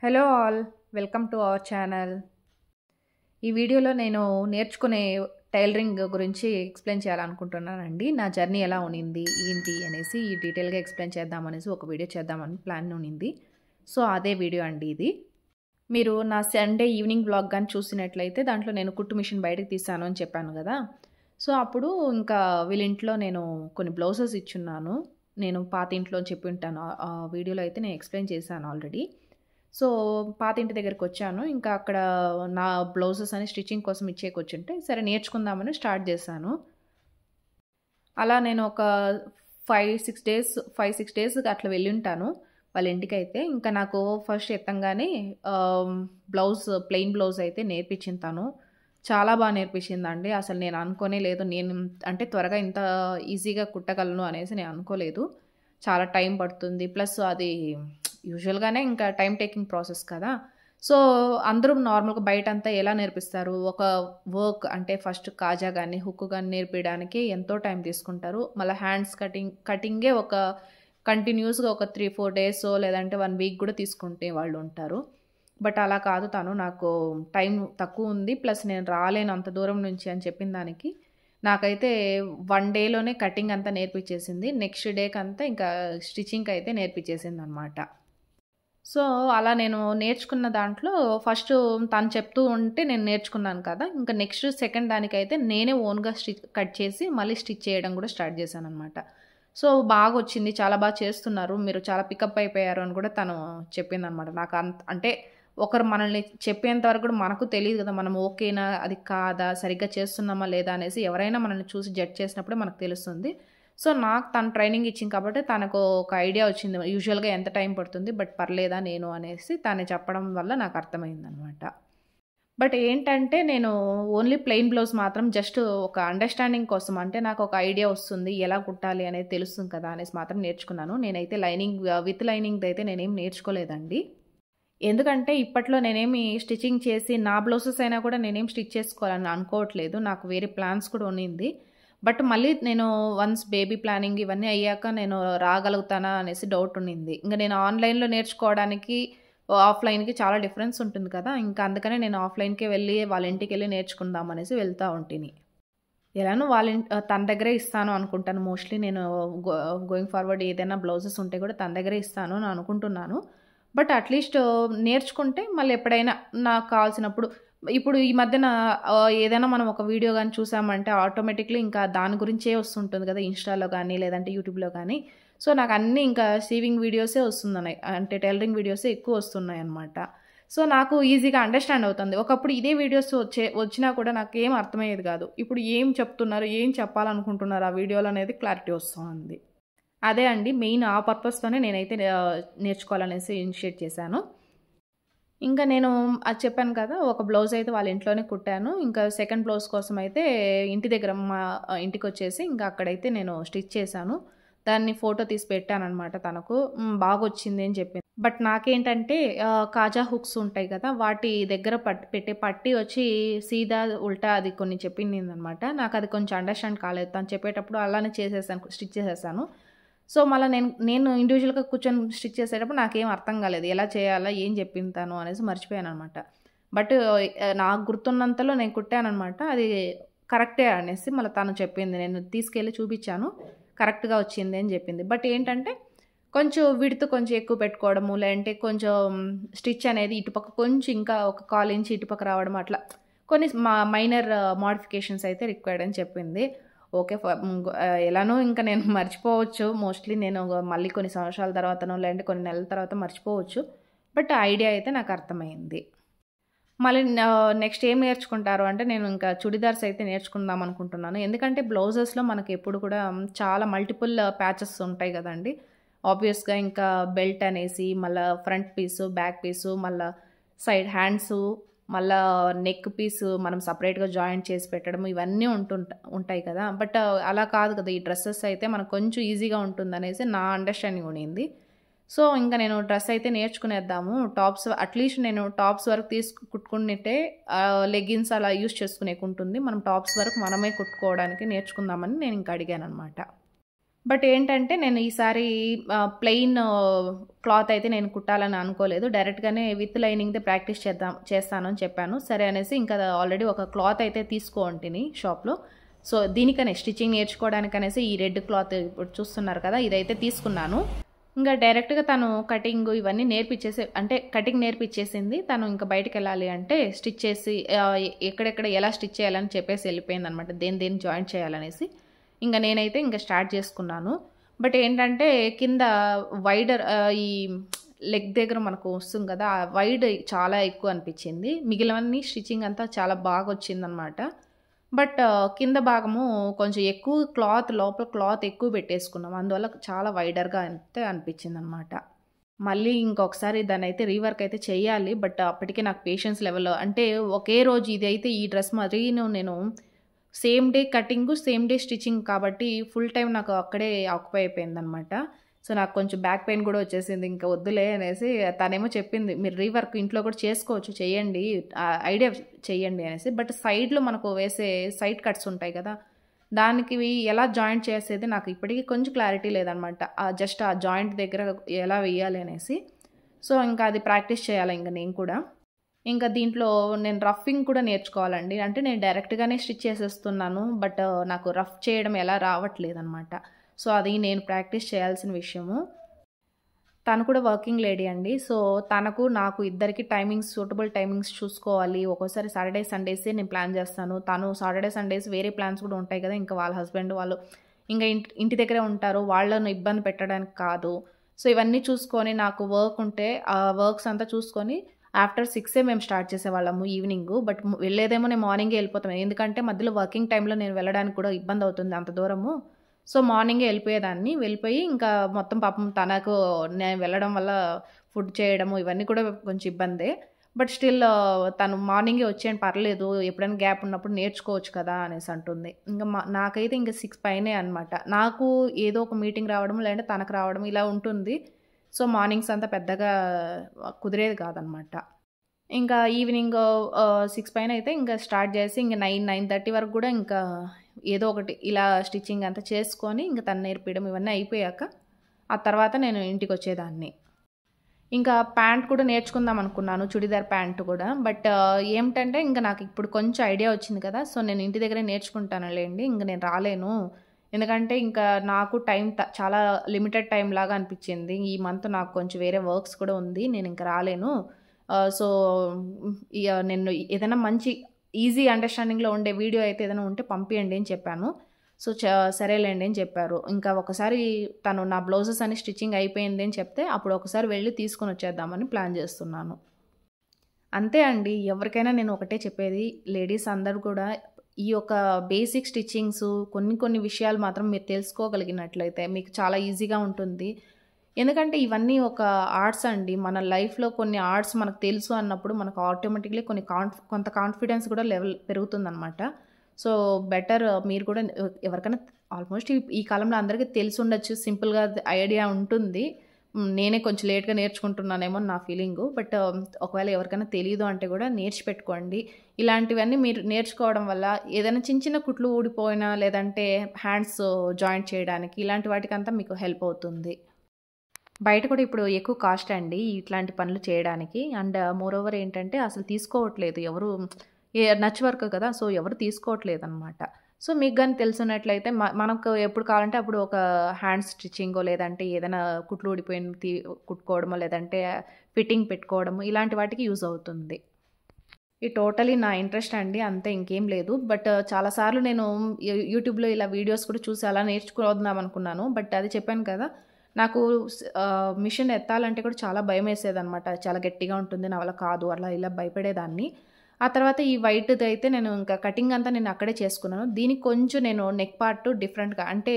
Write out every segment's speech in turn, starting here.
Hello all, welcome to our channel. ఈ వీడియోలో నేను నేర్చుకునే టైలరింగ్ గురించి ఎక్స్ప్లెయిన్ చేయాలనుకుంటున్నానండి. నా జర్నీ ఎలా ఉన్నింది ఏంటి అనేసి డీటెయిల్గా ఎక్స్ప్లెయిన్ చేద్దామనేసి ఒక వీడియో చేద్దామని ప్లాన్ ఉన్నింది. సో అదే వీడియో అండి ఇది. మీరు నా సండే ఈవినింగ్ బ్లాగ్ కానీ చూసినట్లయితే దాంట్లో నేను కుట్టు మిషన్ బయటకు తీసాను అని చెప్పాను కదా. సో అప్పుడు ఇంకా వీళ్ళ ఇంట్లో నేను కొన్ని బ్లౌజెస్ ఇచ్చున్నాను. నేను పాత ఇంట్లో చెప్పి ఉంటాను, ఆ వీడియోలో అయితే నేను ఎక్స్ప్లెయిన్ చేశాను ఆల్రెడీ. సో పాత ఇంటి దగ్గరికి వచ్చాను. ఇంకా అక్కడ నా బ్లౌజెస్ అని స్టిచ్చింగ్ కోసం ఇచ్చేకొచ్చుంటే సరే నేర్చుకుందామని స్టార్ట్ చేశాను. అలా నేను ఒక 5-6 డేస్ అట్లా వెళ్ళి ఉంటాను వాళ్ళ ఇంటికైతే. ఇంకా నాకు ఫస్ట్ ఎత్తంగానే ప్లెయిన్ బ్లౌజ్ అయితే నేర్పించింది తను. చాలా బాగా నేర్పించిందండి. అసలు నేను అనుకోనే లేదు, నేను అంటే త్వరగా ఇంత ఈజీగా కుట్టగలను అనేసి నేను అనుకోలేదు. చాలా టైం పడుతుంది, ప్లస్ అది యూజువల్గానే ఇంకా టైం టేకింగ్ ప్రాసెస్ కదా. సో అందరూ నార్మల్గా బయట అంతా ఎలా నేర్పిస్తారు, ఒక వర్క్ అంటే ఫస్ట్ కాజా కానీ హుక్ కానీ నేర్పించడానికి ఎంతో టైం తీసుకుంటారు. మళ్ళీ హ్యాండ్స్ కటింగే ఒక కంటిన్యూస్గా ఒక 3-4 డేస్ లేదంటే 1 వీక్ కూడా తీసుకుంటే వాళ్ళు ఉంటారు. బట్ అలా కాదు, తను నాకు టైం తక్కువ ఉంది, ప్లస్ నేను రాలేను అంత దూరం నుంచి అని చెప్పిన దానికి నాకైతే 1 డేలోనే కటింగ్ అంతా నేర్పించేసింది. నెక్స్ట్ డేకి అంతా ఇంకా స్టిచ్చింగ్ అయితే నేర్పించేసింది అనమాట. సో అలా నేను నేర్చుకున్న దాంట్లో ఫస్ట్ తను చెప్తూ ఉంటే నేను నేర్చుకున్నాను కదా. ఇంకా నెక్స్ట్ సెకండ్ దానికైతే నేనే ఓన్గా కట్ చేసి మళ్ళీ స్టిచ్ చేయడం కూడా స్టార్ట్ చేశాను అనమాట. సో బాగా వచ్చింది, చాలా బాగా చేస్తున్నారు, మీరు చాలా పికప్ అయిపోయారు అని కూడా తను చెప్పిందనమాట. నాకు అంటే ఒకరు మనల్ని చెప్పేంత వరకు కూడా మనకు తెలియదు కదా, మనం ఓకేనా అది కాదా సరిగ్గా చేస్తున్నామా లేదా అనేసి ఎవరైనా మనల్ని చూసి జడ్జ్ చేసినప్పుడే మనకు తెలుస్తుంది. సో నాకు తను ట్రైనింగ్ ఇచ్చింది కాబట్టి తనకు ఒక ఐడియా వచ్చింది యూజువల్గా ఎంత టైం పడుతుంది, బట్ పర్లేదా నేను అనేసి తను చెప్పడం వల్ల నాకు అర్థమైందనమాట. బట్ ఏంటంటే నేను ఓన్లీ ప్లెయిన్ బ్లౌజ్ మాత్రం జస్ట్ ఒక అండర్స్టాండింగ్ కోసం, అంటే నాకు ఒక ఐడియా వస్తుంది ఎలా కుట్టాలి అనేది తెలుస్తుంది కదా అనేసి మాత్రం నేర్చుకున్నాను. నేనైతే విత్ లైనింగ్ అయితే నేనేం నేర్చుకోలేదండి. ఎందుకంటే ఇప్పట్లో నేనేమి స్టిచ్చింగ్ చేసి నా బ్లౌజెస్ అయినా కూడా నేనేం స్టిచ్ చేసుకోవాలని అనుకోవట్లేదు, నాకు వేరే ప్లాన్స్ కూడా ఉన్నింది. బట్ మళ్ళీ నేను వన్స్ బేబీ ప్లానింగ్ ఇవన్నీ అయ్యాక నేను రాగలుగుతానా అనేసి డౌట్ ఉన్నింది. ఇంకా నేను ఆన్లైన్లో నేర్చుకోవడానికి ఆఫ్లైన్కి చాలా డిఫరెన్స్ ఉంటుంది కదా. ఇంకా అందుకనే నేను ఆఫ్లైన్కే వెళ్ళి వాళ్ళ ఇంటికి వెళ్ళి నేర్చుకుందాం అనేసి వెళ్తూ ఉంటుంది. ఎలానో తన దగ్గరే ఇస్తాను అనుకుంటాను. మోస్ట్లీ నేను గోయింగ్ ఫార్వర్డ్ ఏదైనా బ్లౌజెస్ ఉంటే కూడా తన దగ్గరే ఇస్తాను అని అనుకుంటున్నాను. బట్ అట్లీస్ట్ నేర్చుకుంటే మళ్ళీ ఎప్పుడైనా నాకు కావాల్సినప్పుడు, ఇప్పుడు ఈ మధ్యన ఏదైనా మనం ఒక వీడియో కానీ చూసామంటే ఆటోమేటిక్లీ ఇంకా దాని గురించే వస్తుంటుంది కదా ఇన్స్టాలో కానీ లేదంటే యూట్యూబ్లో కానీ. సో నాకు అన్నీ ఇంకా సీవింగ్ వీడియోసే వస్తున్నాయి, అంటే టైలరింగ్ వీడియోసే ఎక్కువ వస్తున్నాయి అనమాట. సో నాకు ఈజీగా అండర్స్టాండ్ అవుతుంది. ఒకప్పుడు ఇదే వీడియోస్ వచ్చినా కూడా నాకు ఏం అర్థమయ్యేది కాదు. ఇప్పుడు ఏం చెప్తున్నారు, ఏం చెప్పాలనుకుంటున్నారు ఆ వీడియోలో అనేది క్లారిటీ వస్తుంది. అదే అండి మెయిన్, ఆ పర్పస్తోనే నేనైతే నేర్చుకోవాలనేసి ఇనిషియేట్ చేశాను. ఇంకా నేను అది చెప్పాను కదా, ఒక బ్లౌజ్ అయితే వాళ్ళ ఇంట్లోనే కుట్టాను. ఇంకా సెకండ్ బ్లౌజ్ కోసం అయితే ఇంటి దగ్గర మా ఇంటికి వచ్చేసి ఇంకా అక్కడైతే నేను స్టిచ్ చేశాను. దాన్ని ఫోటో తీసి పెట్టానమాట తనకు. బాగా వచ్చింది అని చెప్పింది. బట్ నాకేంటంటే కాజా హుక్స్ ఉంటాయి కదా, వాటి దగ్గర పెట్టే పట్టి వచ్చి సీదా ఉల్టా అది కొన్ని చెప్పింది అనమాట. నాకు అది కొంచెం అండర్స్టాండ్ కాలేదు. తను చెప్పేటప్పుడు అలానే స్టిచ్ చేసేసాను. సో మళ్ళీ నేను ఇండివిజువల్గా కూర్చొని స్టిచ్ చేసేటప్పుడు నాకేం అర్థం కాలేదు, ఎలా చేయాలా ఏం చెప్పింది తను అనేసి మర్చిపోయాను అనమాట. బట్ నాకు గుర్తున్నంతలో నేను కుట్టానమాట, అది కరెక్టే అనేసి మళ్ళీ తను చెప్పింది. నేను తీసుకెళ్ళి చూపించాను, కరెక్ట్గా వచ్చింది అని చెప్పింది. బట్ ఏంటంటే కొంచెం విడుతు కొంచెం ఎక్కువ పెట్టుకోవడము, లేదంటే కొంచెం స్టిచ్ అనేది ఇటుపక్క కొంచెం ఇంకా ఒక 1/4 ఇంచ్ ఇటుపక్క రావడం, అట్లా కొన్ని మైనర్ మోడిఫికేషన్స్ అయితే రిక్వైర్డ్ అని చెప్పింది. ఓకే, ఎలానో ఇంకా నేను మర్చిపోవచ్చు మోస్ట్లీ, నేను మళ్ళీ కొన్ని సంవత్సరాల తర్వాతనో లేదంటే కొన్ని నెలల తర్వాత మర్చిపోవచ్చు. బట్ ఐడియా అయితే నాకు అర్థమైంది. మళ్ళీ నెక్స్ట్ ఏం నేర్చుకుంటారు అంటే నేను ఇంకా చుడిదార్స్ అయితే నేర్చుకుందాం అనుకుంటున్నాను. ఎందుకంటే బ్లౌజెస్లో మనకి ఎప్పుడు కూడా చాలా మల్టిపుల్ ప్యాచెస్ ఉంటాయి కదండి. ఆబ్వియస్గా ఇంకా బెల్ట్ అనేసి, మళ్ళీ ఫ్రంట్ పీసు, బ్యాక్ పీసు, మళ్ళీ సైడ్ హ్యాండ్సు, మళ్ళీ నెక్ పీసు మనం సపరేట్గా జాయింట్ చేసి పెట్టడం, ఇవన్నీ ఉంటాయి కదా. బట్ అలా కాదు కదా, ఈ డ్రెస్సెస్ అయితే మనకు కొంచెం ఈజీగా ఉంటుంది అనేసి నా అండర్స్టాండింగ్ ఉండింది. సో ఇంకా నేను డ్రెస్ అయితే నేర్చుకునేద్దాము, టాప్స్ అట్లీస్ట్ నేను టాప్స్ వరకు కుట్టుకుంటే లెగ్గిన్స్ అలా యూస్ చేసుకునేకుంటుంది, మనం టాప్స్ వరకు మనమే కుట్టుకోవడానికి నేర్చుకుందామని నేను ఇంకా అడిగాను అనమాట. బట్ ఏంటంటే నేను ఈసారి ప్లెయిన్ క్లాత్ అయితే నేను కుట్టాలని అనుకోలేదు. డైరెక్ట్‌గానే విత్ లైనింగ్‌దే ప్రాక్టీస్ చేస్తాను అని చెప్పాను. సరే అనేసి ఇంకా ఆల్రెడీ ఒక క్లాత్ అయితే తీసుకో ఉంటిని షాప్‌లో. సో, దీనికనే స్టిచ్చింగ్ నేర్చుకోవడానికనేసి ఈ రెడ్ క్లాత్ ఇప్పుడు చూస్తున్నారు కదా! ఇదైతే తీసుకున్నాను. ఇంకా డైరెక్ట్‌గా తను కటింగ్ ఇవన్నీ అంటే కటింగ్ నేర్పిచ్చేసింది. తను ఇంకా బయటికెళ్ళాలి అంటే స్టిచ్ చేసి ఎక్కడెక్కడ ఎలా స్టిచ్ చేయాలని చెప్పేసి వెళ్ళిపోయిందనమాట. దేన్ని జాయింట్ చేయాలనేసి. ఇంక నేనైతే ఇంక స్టార్ట్ చేసుకున్నాను. బట్ ఏంటంటే కింద ఈ లెగ్ దగ్గర మనకు వస్తుంది కదా! ఆ వైడ్ చాలా ఎక్కువ అనిపిచ్చింది. మిగిలినవన్నీ స్టిచ్చింగ్ అంతా చాలా బాగొచ్చిందనమాట. బట్ కింద భాగము కొంచెం ఎక్కువ లోపల క్లాత్ ఎక్కువ పెట్టేసుకున్నాం. అందువల్ల చాలా వైడర్‌గా అయితే అనిపిచ్చిందనమాట. మళ్ళీ ఇంకొకసారి దాన్నయితే రీవర్క్ అయితే చెయ్యాలి. బట్ అప్పటికి నాకు పేషెన్స్ లెవెల్ అంటే ఒకే రోజు ఇదైతే ఈ డ్రెస్ మరీను నేను same day cutting, same day stitching కాబట్టి ఫుల్ టైమ్ నాకు అక్కడే ఆక్యుపై అయిపోయిందనమాట. సో, నాకు కొంచెం బ్యాక్ పెయిన్ గూడా వచ్చేసింది. ఇంక వద్దులే అనేసి తనేమో చెప్పింది, "మీరు రీవర్క్ ఇంట్లో కూడా చేసుకోవచ్చు. చెయ్యండి. ఐడియా చెయ్యండి" అనేసి. బట్ సైడ్‌లో మనకు వేసే సైడ్ కట్స్ ఉంటాయి కదా! దానికి ఎలా జాయింట్ చేసేది నాకు ఇప్పటికి కొంచెం క్లారిటీ లేదనమాట. జస్ట్ ఆ జాయింట్ దగ్గర ఎలా వెయ్యాలి అనేసి. సో, ఇంకా అది ప్రాక్టీస్ చేయాలి ఇంక నేను కూడా. ఇంకా దీంట్లో నేను రఫింగ్ కూడా నేర్చుకోవాలండి. అంటే నేను డైరెక్ట్‌గానే స్టిచ్ చేసేస్తున్నాను. బట్ నాకు రఫ్ చేయడం ఎలా రావట్లేదనమాట. సో, అది నేను ప్రాక్టీస్ చేయాల్సిన విషయము. తను కూడా వర్కింగ్ లేడీ అండి. సో, తనకు, నాకు ఇద్దరికి సూటబుల్ టైమింగ్స్ చూసుకోవాలి. ఒక్కోసారి సాటర్‌డే, సండేసే నేను ప్లాన్ చేస్తాను. తను సాటర్‌డే, సండేస్ వేరే ప్లాన్స్ కూడా ఉంటాయి కదా! ఇంకా వాళ్ళ హస్బెండ్ వాళ్ళు ఇంక ఇంటి దగ్గరే ఉంటారు. వాళ్ళను ఇబ్బంది పెట్టడానికి కాదు. సో, ఇవన్నీ చూసుకొని నాకు వర్క్ ఉంటే, ఆ వర్క్స్ అంతా చూసుకొని ఆఫ్టర్ 6 మేము స్టార్ట్ చేసేవాళ్ళము ఈవినింగు. బట్ వెళ్ళేదేమో నేను మార్నింగే వెళ్ళిపోతాం. ఎందుకంటే మధ్యలో వర్కింగ్ టైమ్‌లో నేను వెళ్ళడానికి కూడా ఇబ్బందవుతుంది అంత దూరము. సో, మార్నింగే వెళ్ళిపోయేదాన్ని. వెళ్ళిపోయి ఇంకా మొత్తం పాపం తనకు నేను వెళ్ళడం వల్ల ఫుడ్ చేయడము ఇవన్నీ కూడా కొంచెం ఇబ్బందే. బట్ స్టిల్ తను మార్నింగే వచ్చేయండి పర్లేదు. ఎప్పుడైనా గ్యాప్ ఉన్నప్పుడు నేర్చుకోవచ్చు కదా! అనేసి అంటుంది. ఇంక నాకైతే ఇంక 6 పైనే అనమాట. నాకు ఏదో ఒక మీటింగ్ రావడం, లేదంటే తనకు రావడం ఇలా ఉంటుంది. సో, మార్నింగ్స్ అంతా పెద్దగా కుదిరేది కాదనమాట. ఇంకా ఈవినింగ్ 6 పైనయితే ఇంకా స్టార్ట్ చేసి ఇంక 9:30 వరకు గూడా ఇంకా ఏదో ఒకటి ఇలా స్టిచ్చింగ్ అంతా చేసుకొని ఇంక తను నేర్పియడం ఇవన్నీ అయిపోయాక, ఆ తర్వాత నేను ఇంటికొచ్చేదాన్ని. ఇంకా ప్యాంట్ కూడా నేర్చుకుందాం అనుకున్నాను. చుడిదార్ ప్యాంట్ కూడా. బట్ ఏమిటంటే ఇంక నాకిప్పుడు కొంచెం ఐడియా వచ్చింది కదా! సో, నేను ఇంటి దగ్గరే నేర్చుకుంటానులెండి. ఇంక నేను రాలేను. ఎందుకంటే ఇంకా నాకు టైం చాలా లిమిటెడ్ టైమ్ లాగా అనిపిచ్చింది. ఈ మంత్ నాకు కొంచెం వేరే వర్క్స్ కూడా ఉంది. నేనింక రాలేను. సో, నేను ఏదైనా మంచి ఈజీ అండర్‌స్టాండింగ్‌లో ఉండే వీడియో అయితే ఏదైనా ఉంటే పంపియండి అని చెప్పాను. సో, సరేలేండి అని చెప్పారు. ఇంకా ఒకసారి తను నా బ్లౌజెస్ అన్ని స్టిచ్చింగ్ అయిపోయింది అని చెప్తే, అప్పుడు ఒకసారి వెళ్లి తీసుకొనొచ్చేద్దామని ప్లాన్ చేస్తున్నాను. అంతే అండి. ఎవరికైనా నేను ఒకటే చెప్పేది, లేడీస్ అందరూ కూడా ఈ యొక్క బేసిక్ స్టిచ్చింగ్సు కొన్ని కొన్ని విషయాలు మాత్రం మీరు తెలుసుకోగలిగినట్లయితే మీకు చాలా ఈజీగా ఉంటుంది. ఎందుకంటే ఇవన్నీ ఒక ఆర్ట్స్ అండి. మన లైఫ్‌లో కొన్ని ఆర్ట్స్ మనకు తెలుసు అన్నప్పుడు మనకు ఆటోమేటిక్‌లీ కొంత కాన్ఫిడెన్స్ కూడా లెవెల్ పెరుగుతుందనమాట. సో, బెటర్ మీరు కూడా ఎవరికైనా ఆల్మోస్ట్ ఈ కాలంలో అందరికీ తెలిసుండొచ్చు. సింపుల్‌గా ఐడియా ఉంటుంది. నేనే కొంచెం లేట్‌గా నేర్చుకుంటున్నానేమో అని నా ఫీలింగు. బట్ ఒకవేళ ఎవరికైనా తెలీదు అంటే కూడా నేర్చిపెట్టుకోండి. ఇలాంటివన్నీ మీరు నేర్చుకోవడం వల్ల ఏదైనా చిన్న చిన్న కుట్లు ఊడిపోయినా లేదంటే హ్యాండ్స్ జాయింట్ చేయడానికి ఇలాంటి వాటికంతా మీకు హెల్ప్ అవుతుంది. బయట కూడా ఇప్పుడు ఎక్కువ కాస్ట్ అండి ఇట్లాంటి పనులు చేయడానికి. అండ్ మోరోవర్ ఏంటంటే అసలు తీసుకోవట్లేదు ఎవరు. నచ్ వర్క్ కదా! సో, ఎవరు తీసుకోవట్లేదనమాట. సో, మీకు గాని తెలిసున్నట్లయితే మనకు ఎప్పుడు కావాలంటే అప్పుడు ఒక హ్యాండ్ స్టిచ్చింగో లేదంటే ఏదైనా కుట్లు ఊడిపోయినవి కుట్టుకోవడమో లేదంటే ఫిట్టింగ్ పెట్టుకోవడము ఇలాంటి వాటికి యూజ్ అవుతుంది. ఇది టోటలీ నా ఇంట్రెస్ట్ అండి. అంతే ఇంకేం లేదు. బట్ చాలా సార్లు నేను యూట్యూబ్‌లో ఇలా వీడియోస్ కూడా చూసి అలా నేర్చుకుందాం అనుకున్నాను. బట్ అది చెప్పాను కదా! నాకు మిషన్ ఎత్తాలంటే కూడా చాలా భయమేసేదనమాట. చాలా గట్టిగా ఉంటుంది. నా వల్ల కాదు. అలా ఇలా భయపడేదాన్ని. ఆ తర్వాత ఈ వైట్‌దయితే నేను ఇంకా కటింగ్ అంతా నేను అక్కడే చేసుకున్నాను. దీనికి కొంచెం నేను నెక్ పార్ట్ డిఫరెంట్‌గా అంటే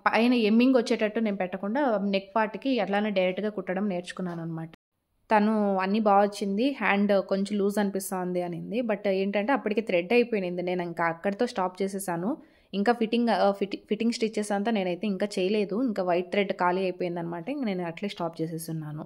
పైన ఎమ్మింగ్ వచ్చేటట్టు నేను పెట్టకుండా నెక్ పార్ట్‌కి అట్లానే డైరెక్ట్‌గా కుట్టడం నేర్చుకున్నాననమాట. తను అన్నీ బా వచ్చింది. హ్యాండ్ కొంచెం లూజ్ అనిపిస్తోంది అనింది. బట్ ఏంటంటే అప్పటికి థ్రెడ్ అయిపోయింది. నేను ఇంకా అక్కడితో స్టాప్ చేసేసాను. ఇంకా ఫిట్టింగ్ స్టిచెస్ అంతా నేనైతే ఇంకా చేయలేదు. ఇంకా వైట్ థ్రెడ్ ఖాళీ అయిపోయిందనమాట. ఇంక నేను అట్లే స్టాప్ చేసేసున్నాను.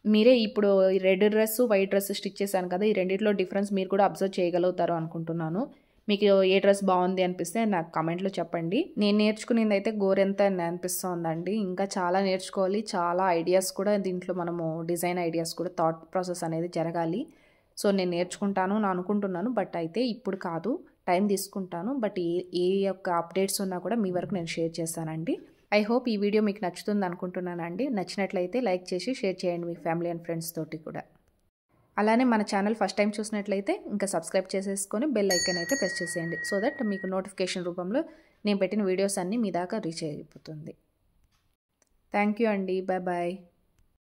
మీరే ఇప్పుడు ఈ red dress, white dress stitch చేశాను కదా! ఈ రెండిట్లో డిఫరెన్స్ మీరు కూడా అబ్జర్వ్ చేయగలుగుతారు అనుకుంటున్నాను. మీకు ఏ డ్రెస్ బాగుంది అనిపిస్తే నాకు కామెంట్లో చెప్పండి. నేను నేర్చుకునేది అయితే గోరెంత అని అనిపిస్తోందండి. ఇంకా చాలా నేర్చుకోవాలి, చాలా ఐడియాస్ కూడా దీంట్లో మనము డిజైన్ ఐడియాస్ కూడా థాట్ ప్రాసెస్ అనేది జరగాలి. సో నేను నేర్చుకుంటాను అని అనుకుంటున్నాను. బట్ అయితే ఇప్పుడు కాదు, టైం తీసుకుంటాను. బట్ ఏ యొక్క అప్డేట్స్ ఉన్నా కూడా మీ వరకు నేను షేర్ చేస్తానండి. ఐ హోప్ ఈ వీడియో మీకు నచ్చుతుంది అనుకుంటున్నానండి. నచ్చినట్లయితే లైక్ చేసి షేర్ చేయండి మీ ఫ్యామిలీ అండ్ ఫ్రెండ్స్ తోటి కూడా. అలానే మన ఛానల్ ఫస్ట్ టైం చూసినట్లయితే ఇంకా సబ్స్క్రైబ్ చేసేసుకొని బెల్ ఐకాన్ అయితే ప్రెస్ చేసేయండి. సో దట్ మీకు నోటిఫికేషన్ రూపంలో నేను పెట్టిన వీడియోస్ అన్నీ మీ దాకా రీచ్ అయిపోతుంది. థ్యాంక్ యూ అండి. Bye bye.